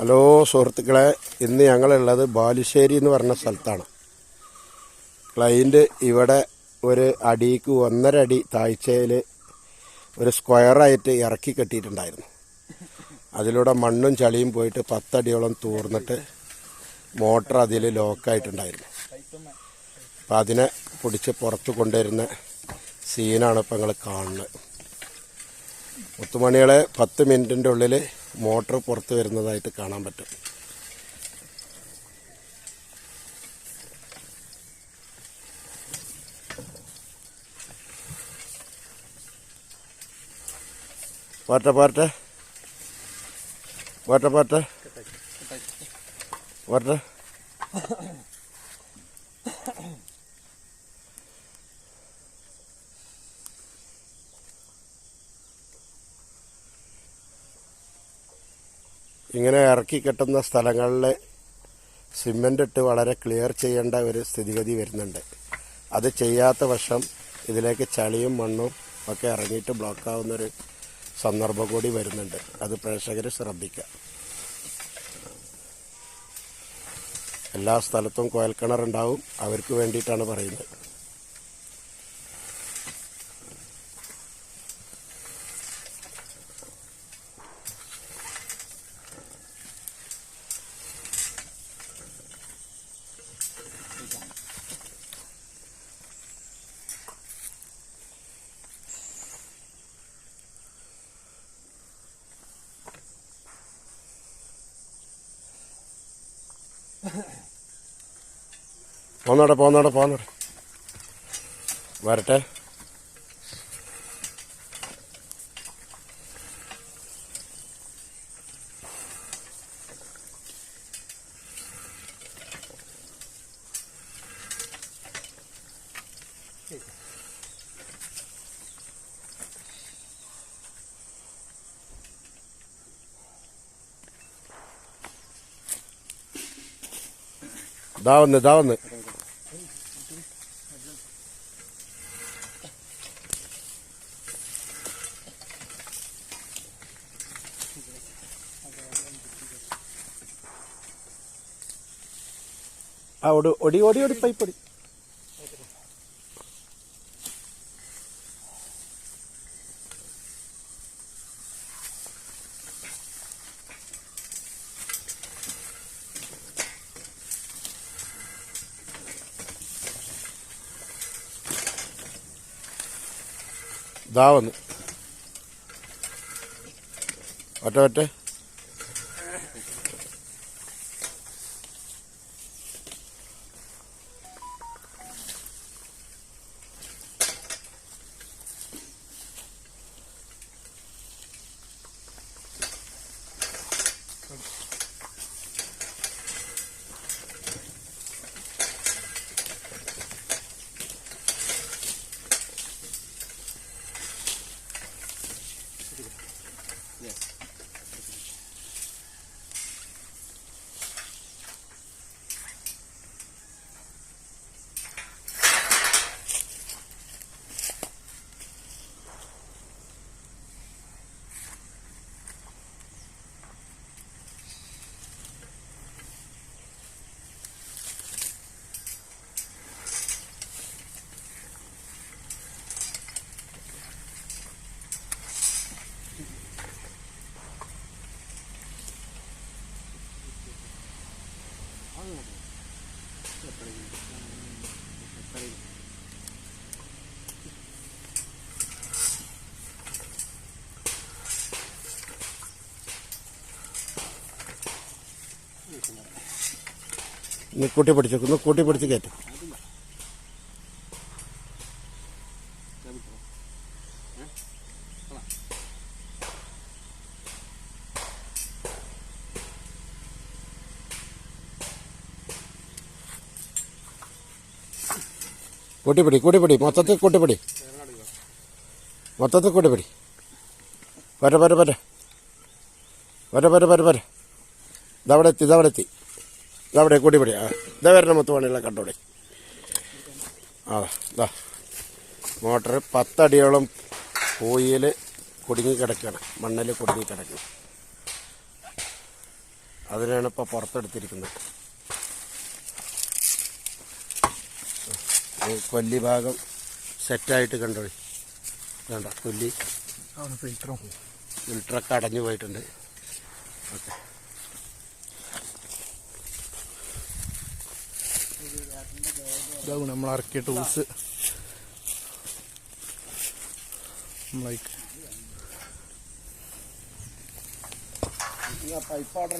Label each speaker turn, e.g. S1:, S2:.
S1: Hello സുഹൃത്തുക്കളെ, ഇന്ന് ഞങ്ങളുള്ളത് ബാലുശ്ശേരി എന്ന് പറഞ്ഞ സ്ഥലത്താണ്. ക്ലൈൻറ്റ് ഇവിടെ ഒരു അടിക്ക് 1.5 അടി താഴ്ചയിൽ ഒരു സ്ക്വയറായിട്ട് ഇറക്കി കെട്ടിയിട്ടുണ്ടായിരുന്നു. അതിലൂടെ മണ്ണും ചളിയും പോയിട്ട് 10 അടിയോളം തൂർന്നിട്ട് മോട്ടർ അതിൽ ലോക്കായിട്ടുണ്ടായിരുന്നു. അപ്പം അതിനെ പിടിച്ച് പുറത്ത് കൊണ്ടുവരുന്ന സീനാണ് ഇപ്പം നിങ്ങൾ കാണുന്നത്. മുത്തുമണികളെ 10 മിനിറ്റിൻ്റെ ഉള്ളിൽ മോട്ടർ പുറത്ത് വരുന്നതായിട്ട് കാണാൻ പറ്റും. പോട്ടെ പോട്ടെ പോട്ടെ പോട്ടെ പോട്ടെ. ഇങ്ങനെ ഇറക്കി കെട്ടുന്ന സ്ഥലങ്ങളിൽ സിമെൻ്റ് ഇട്ട് വളരെ ക്ലിയർ ചെയ്യേണ്ട ഒരു സ്ഥിതിഗതി വരുന്നുണ്ട്. അത് ചെയ്യാത്ത വശം ഇതിലേക്ക് ചളിയും മണ്ണും ഒക്കെ ഇറങ്ങിയിട്ട് ബ്ലോക്കാവുന്നൊരു സന്ദർഭം കൂടി വരുന്നുണ്ട്. അത് പ്രേക്ഷകർ ശ്രദ്ധിക്കുക. എല്ലാ സ്ഥലത്തും കുഴൽക്കിണറുണ്ടാവും, അവർക്ക് വേണ്ടിയിട്ടാണ് പറയുന്നത്. പോന്നോടെ വരട്ടെ. ദാ വന്ന് ഓടി പൈപ്പൊടി. ദാ വന്ന് ഒറ്റ കൂട്ടി പിടിച്ച് കയറ്റും. കൂട്ടിപ്പിടി മൊത്തത്തിൽ കൂട്ടിപ്പിടി വരെ ഇതവിടെ എത്തി ഇതവിടെ കൂട്ടിപ്പിടി. ഇതാ വരണം മുത്തുപണിയുള്ള കണ്ടോടെ. മോട്ടർ 10 അടിയോളം പൂയിൽ കുടുങ്ങി കിടക്കുകയാണ്, മണ്ണിൽ കുടുങ്ങി കിടക്കണം. അതിനാണ് ഇപ്പോൾ പുറത്തെടുത്തിരിക്കുന്നത്. ഈ കൊല്ലി ഭാഗം സെറ്റായിട്ട് കണ്ടോളി. വേണ്ട കൊല്ലി ഫിൽറ്ററൊക്കെ അടഞ്ഞു പോയിട്ടുണ്ട്. ഓക്കെ,
S2: ഇതാവും നമ്മൾ ഇറക്കിയ ടൂൾസ്.
S1: Pipe order